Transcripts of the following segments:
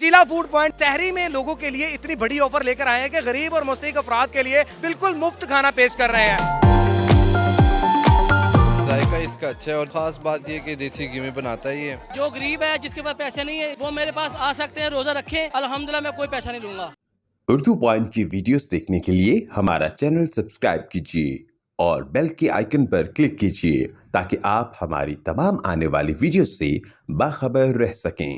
जिला food point सहरी में लोगों के लिए इतनी बड़ी ऑफर लेकर आए हैं कि गरीब और मुस्तहिक अफराद के लिए बिल्कुल मुफ्त खाना पेश कर रहे हैं। जायका इसका अच्छा है और खास बात ये कि देसी घी में बनाता ही है। जो गरीब है जिसके पास पैसे नहीं है वो मेरे पास आ सकते हैं, रोजा रखें, अल्हम्दुलिल्लाह मैं कोई पैसा नहीं लूंगा। उर्दू पॉइंट की वीडियोस देखने के लिए हमारा चैनल सब्सक्राइब कीजिए और बेल के आइकन पर क्लिक कीजिए ताकि आप हमारी तमाम आने वाली वीडियोस से बाखबर रह सकें।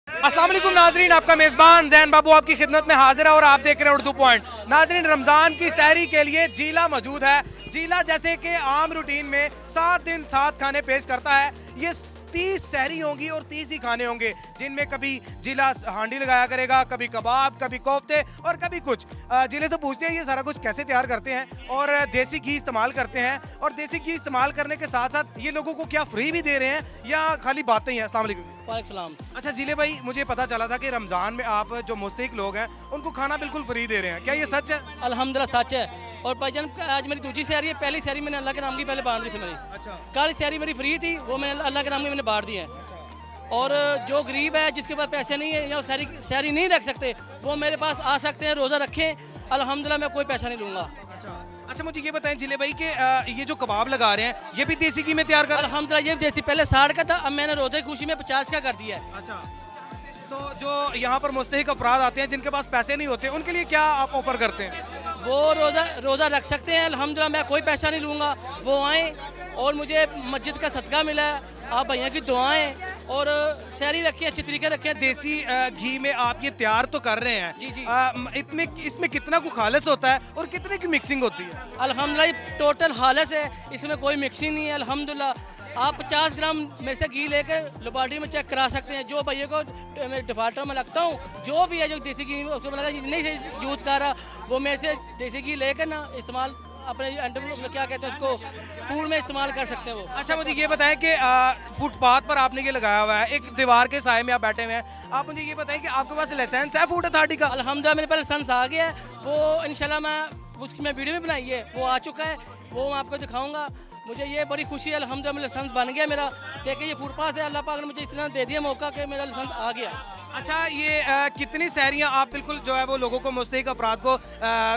अस्सलाम वालेकुम नाजरीन, आपका मेज़बान जैन बाबू आपकी खिदमत में हाजिर है और आप देख रहे हैं उर्दू पॉइंट। नाजरीन, रमज़ान की सहरी के लिए जीला मौजूद है। जीला जैसे कि आम रूटीन में 7 दिन 7 खाने पेश करता है। ये 30 सहरी होंगी और 30 ही खाने होंगे, जिनमें कभी जिला हांडी लगाया करेगा, कभी कबाब, कभी कोफ्ते और कभी कुछ। जिले से पूछते हैं ये सारा कुछ कैसे तैयार करते हैं और देसी घी इस्तेमाल करते हैं, और देसी घी इस्तेमाल करने के साथ साथ ये लोगों को क्या फ्री भी दे रहे हैं या खाली बातें ही हैं। अस्सलाम वालेकुम। वालेकुम सलाम। अच्छा जिले भाई, मुझे पता चला था कि रमज़ान में आप जो मुस्तहिक लोग हैं उनको खाना बिल्कुल फ्री दे रहे हैं, क्या ये सच है? अल्हम्दुलिल्लाह सच है। और भाईजान आज मेरी दूसरी सहरी है, पहली सहरी मैंने अल्लाह के नाम की पहले बांट दी थी मेरी। अच्छा। कल सहरी मेरी फ्री थी, वो मैंने अल्लाह के नाम की मैंने बांट दी है। और जो गरीब है जिसके पास पैसे नहीं है या सहरी नहीं रख सकते वो मेरे पास आ सकते हैं, रोज़ा रखें, अल्हम्दुलिल्लाह मैं कोई पैसा नहीं लूँगा। अच्छा मुझे ये बताएं जिले भाई कि ये जो कबाब लगा रहे हैं ये भी देसी घी में तैयार कर? अल्हम्दुलिल्लाह ये देसी पहले 60 का था, अब मैंने रोज़े की खुशी में 50 का कर दिया है। अच्छा, तो जो यहाँ पर मुस्तहिक अफराद आते हैं जिनके पास पैसे नहीं होते उनके लिए क्या आप ऑफर करते हैं? वो रोज़ा रख सकते हैं, अल्हम्दुलिल्लाह मैं कोई पैसा नहीं लूँगा। वो आएँ और मुझे मस्जिद का सदका मिला है, आप भैया की दुआएं, और सहरी रखें, अच्छी तरीके रखें। देसी घी में आप ये तैयार तो कर रहे हैं जी, जी। इसमें कितना को खालिस होता है और कितने की मिक्सिंग होती है? अल्हम्दुलिल्लाह ये टोटल हालस है, इसमें कोई मिक्सिंग नहीं है। अल्हम्दुलिल्लाह आप 50 ग्राम मेरे से घी लेकर लेबॉर्ट्री में चेक करा सकते हैं। जो भैया को मैं डिफाल्टर में लगता हूँ, जो भी है जो देसी घी उसको लगा नहीं यूज़ कर रहा, वो मेरे से देसी घी लेकर ना इस्तेमाल अपने क्या कहते हैं उसको फूड में इस्तेमाल कर सकते हैं वो। अच्छा मुझे ये बताएं कि फुटपाथ पर आपने ये लगाया हुआ है, एक दीवार के साए में आप बैठे हुए हैं, आप मुझे ये बताएं कि आपके पास लाइसेंस है फूड अथॉरिटी का? अल्हम्दुलिल्लाह मेरे पास लाइसेंस आ गया है, वो इंशाल्लाह उसकी मैं वीडियो भी बनाई है, वो आ चुका है, वो मैं आपको दिखाऊंगा। मुझे ये बड़ी खुशी है, अल्हम्दुलिल्लाह लाइसेंस बन गया मेरा। देखिए ये फूड पास है, अल्लाह पाक ने मुझे इसने दे दिया मौका कि मेरा लाइसेंस आ गया। अच्छा ये कितनी सहरियाँ आप बिल्कुल जो है वो लोगों को मुस्तहिक अफराद को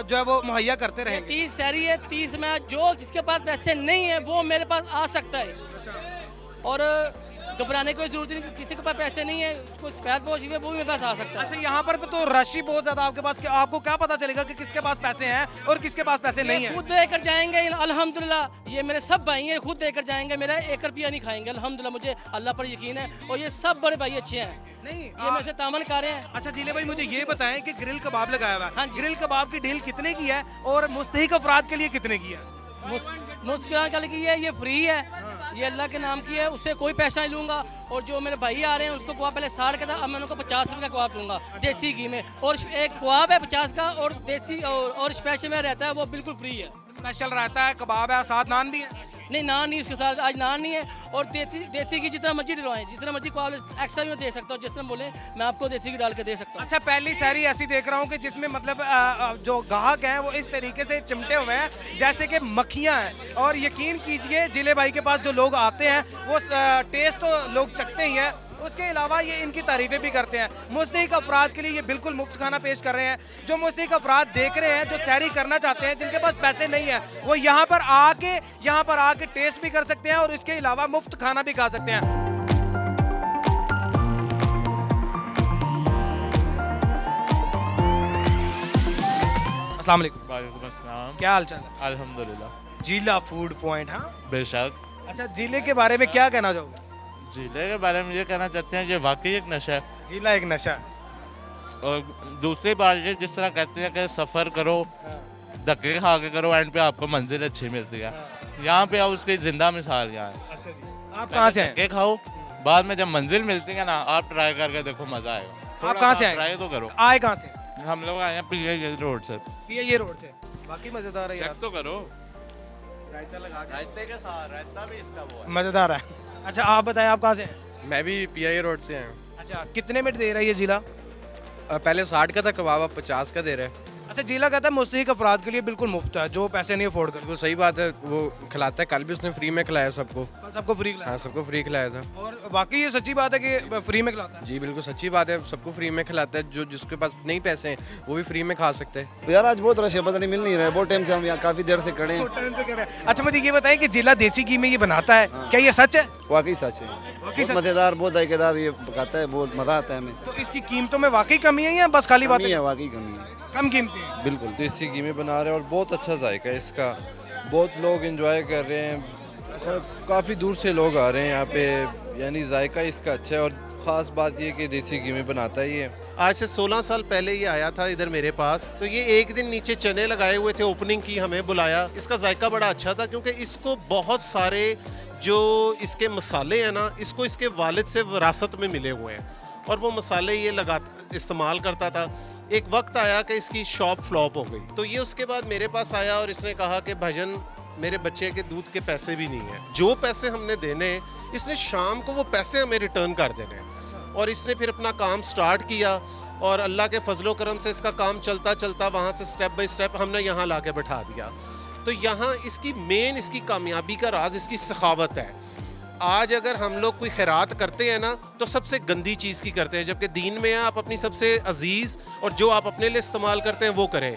जो है वो मुहैया करते रहेंगे? 30 सहरी है, 30 में जो जिसके पास पैसे नहीं है वो मेरे पास आ सकता है। और घबराने की कोई जरूरत नहीं, किसी के पास पैसे नहीं है, कोई सफेद पोश है वो भी मेरे पास आ सकता है। अच्छा यहाँ पर तो रश ही बहुत ज्यादा आपके पास, आपको क्या पता चलेगा कि किसके पास पैसे हैं और किसके पास पैसे नहीं है? खुद देकर जाएंगे अल्हम्दुलिल्लाह, ये मेरे सब भाई हैं, खुद देकर जाएंगे, मेरा 1 रुपया नहीं खाएंगे अल्हम्दुलिल्लाह, मुझे अल्लाह पर यकीन है। और ये सब बड़े भाई अच्छे हैं, नहीं ये मेरे से तामन कर रहे हैं। अच्छा जिले भाई मुझे ये बताएं कि ग्रिल कबाब लगाया हुआ है, हाँ जी। ग्रिल कबाब की डील कितने की है और मुस्तहिक अफराद के लिए कितने की है? मुस्कुराने की है, ये फ्री है, ये अल्लाह के नाम की है, उससे कोई पैसा नहीं लूँगा। और जो मेरे भाई आ रहे हैं उसको कबाब पहले 60 का था, अब मैं उनको 50 रुपये का कबाब दूंगा देसी घी में। और एक कबाब है 50 का, और देसी और स्पेशल में रहता है वो बिल्कुल फ्री है। स्पेशल रहता है, कबाब है, साथ नान भी है? नहीं नान नहीं, उसके साथ आज नान नहीं है। और देसी घी जितना मर्जी डलवाएं, जितना मर्जी कबाब एक्स्ट्रा भी मैं दे सकता हूँ, जिस तरह बोले मैं आपको देसी घी डाल के दे सकता हूँ। अच्छा पहली सहरी ऐसी देख रहा हूँ कि जिसमें मतलब जो गाहक हैं वो इस तरीके से चिमटे हुए हैं जैसे कि मक्खियाँ हैं, और यकीन कीजिए जिले भाई के पास जो लोग आते हैं वो टेस्ट तो लोग चखते ही हैं, उसके अलावा ये इनकी तारीफें भी करते हैं। मुस्तहिक अफराद के लिए ये बिल्कुल मुफ्त खाना पेश कर रहे हैं। जो मुस्तहिक अफराद देख रहे हैं, जो सहरी करना चाहते हैं, जिनके पास पैसे नहीं है, वो यहाँ पर आके टेस्ट भी कर सकते हैं और इसके अलावा मुफ्त खाना भी खा सकते हैं। अस्सलाम वालेकुम। वालेकुम अस्सलाम। क्या हाल चाल है? अल्हम्दुलिल्लाह। जिला फूड पॉइंट, हाँ बेशक। अच्छा जिले के बारे में क्या कहना चाहोगे? जिले के बारे में ये कहना चाहते हैं कि वाकई एक नशा है, जिला एक नशा है। और दूसरी बात ये जिस तरह कहते हैं कि सफ़र करो, धक्के खा के करो, एंड पे आपको मंजिल अच्छी मिलती है। यहाँ पे आप उसकी जिंदा मिसाल यहाँ है। अच्छा जी, आप कहाँ से हैं? धक्के खाओ, बाद में जब मंजिल मिलती है ना, आप ट्राई करके देखो, मज़ा आएगा। आप कहाँ से आए? ट्राई तो करो। आए कहाँ से? हम लोग आए हैं पीए रोड से। ये रोड से। बाकी मजेदार है यार, चेक तो करो। रायता लगा के, रायते के साथ रायता भी इसका वो है। मजेदार है। अच्छा आप बताएं आप कहाँ से हैं? मैं भी पीआई रोड से हैं। अच्छा कितने में दे रहा है ये जिला? पहले 60 का था कबाब, अब 50 का दे रहे हैं। अच्छा, जिला कहता है मुस्तहिक अफराद के लिए बिल्कुल मुफ्त है, जो पैसे नहीं अफोर्ड कर बिल्कुल सही बात है, वो खिलाता है। कल भी उसने फ्री में खिलाया सबको। सबको फ्री खिलाया। हाँ, सबको फ्री खिलाया था। और वाकई ये सच्ची बात है कि फ्री में खिलाता है? जी बिल्कुल सच्ची बात है, सबको फ्री में खिलाता है। जो जिसके पास नहीं पैसे हैं वो भी फ्री में खा सकते हैं। तो यार आज बहुत रश है, पता नहीं मिल नहीं रहा है, बहुत टाइम से हम यहाँ काफ़ी देर से खड़े हैं। अच्छा, मुझे ये बताएं कि जिला देसी घी में ये बनाता है, क्या ये सच है? वाकई सच है, बहुत मज़ेदार, बहुत जायकेदार ये पकाता है, बहुत मज़ा आता है हमें। तो इसकी कीमतों में वाकई कमी है या बस खाली बात कमी है? है, वाकई कमी है, कम कीमती है। बिल्कुल। देसी घी में बना रहे हैं और बहुत अच्छा जायका है इसका, बहुत लोग एंजॉय कर रहे हैं, काफ़ी दूर से लोग आ रहे हैं यहाँ पे, यानी जायका इसका अच्छा है। और ख़ास बात ये कि देसी घी में बनाता है ये। आज से 16 साल पहले ये आया था इधर मेरे पास, तो ये एक दिन नीचे चने लगाए हुए थे, ओपनिंग की, हमें बुलाया। इसका जायका बड़ा अच्छा था क्योंकि इसको बहुत सारे जो इसके मसाले हैं ना, इसको इसके वालिद से विरासत में मिले हुए हैं और वो मसाले ये इस्तेमाल करता था। एक वक्त आया कि इसकी शॉप फ्लॉप हो गई, तो ये उसके बाद मेरे पास आया और इसने कहा कि भाईजान मेरे बच्चे के दूध के पैसे भी नहीं हैं, जो पैसे हमने देने, इसने शाम को वो पैसे हमें रिटर्न कर देने। और इसने फिर अपना काम स्टार्ट किया और अल्लाह के फजलो करम से इसका काम चलता चलता वहाँ से स्टेप बाय स्टेप हमने यहाँ ला के बैठा दिया। तो यहाँ इसकी मेन, इसकी कामयाबी का राज इसकी सखावत है। आज अगर हम लोग कोई खैरात करते हैं ना, तो सबसे गंदी चीज़ की करते हैं, जबकि दीन में आप अपनी सबसे अजीज़ और जो आप अपने लिए इस्तेमाल करते हैं वो करें।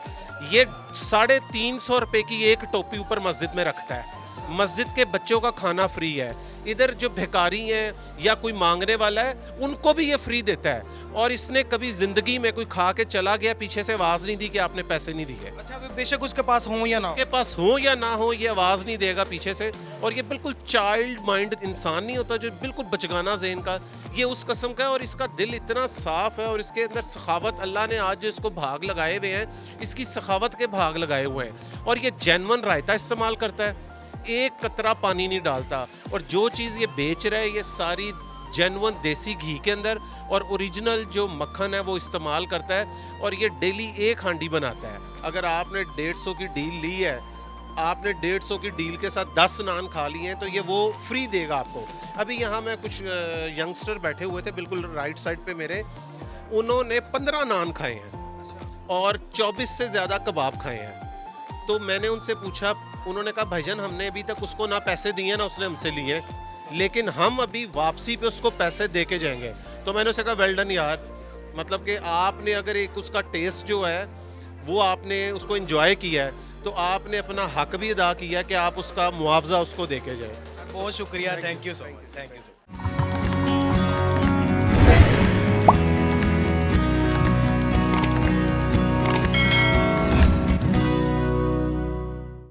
ये 350 रुपये की एक टोपी ऊपर मस्जिद में रखता है, मस्जिद के बच्चों का खाना फ्री है, इधर जो भिखारी हैं या कोई मांगने वाला है उनको भी ये फ्री देता है। और इसने कभी जिंदगी में कोई खा के चला गया पीछे से आवाज़ नहीं दी कि आपने पैसे नहीं दिए। अच्छा, बेशक उसके पास हो या ना हो, उसके पास हो या ना हो, ये आवाज़ नहीं देगा पीछे से। और ये बिल्कुल चाइल्ड माइंड इंसान नहीं होता, जो बिल्कुल बचगाना ज़हन का, ये उस कस्म का है। और इसका दिल इतना साफ़ है और इसके अंदर सखावत, अल्लाह ने आज जो इसको भाग लगाए हुए हैं, इसकी सखावत के भाग लगाए हुए हैं। और ये जेन्युइन रायता इस्तेमाल करता है, एक कतरा पानी नहीं डालता। और जो चीज़ ये बेच रहा है ये सारी जेन्युइन देसी घी के अंदर और ओरिजिनल जो मक्खन है वो इस्तेमाल करता है। और ये डेली एक हांडी बनाता है। अगर आपने 150 की डील ली है, आपने 150 की डील के साथ 10 नान खा लिए हैं, तो ये वो फ्री देगा आपको। अभी यहाँ में कुछ यंगस्टर बैठे हुए थे बिल्कुल राइट साइड पे मेरे, उन्होंने 15 नान खाए हैं और 24 से ज़्यादा कबाब खाए हैं। तो मैंने उनसे पूछा, उन्होंने कहा भाईजान हमने अभी तक उसको ना पैसे दिए ना उसने हमसे लिए, लेकिन हम अभी वापसी पे उसको पैसे दे के जाएंगे। तो मैंने उससे कहा वेल डन यार, मतलब कि आपने अगर एक उसका टेस्ट जो है वो आपने उसको एंजॉय किया है, तो आपने अपना हक भी अदा किया कि आप उसका मुआवजा उसको दे के जाए। बहुत शुक्रिया, thank you so much, thank you so much.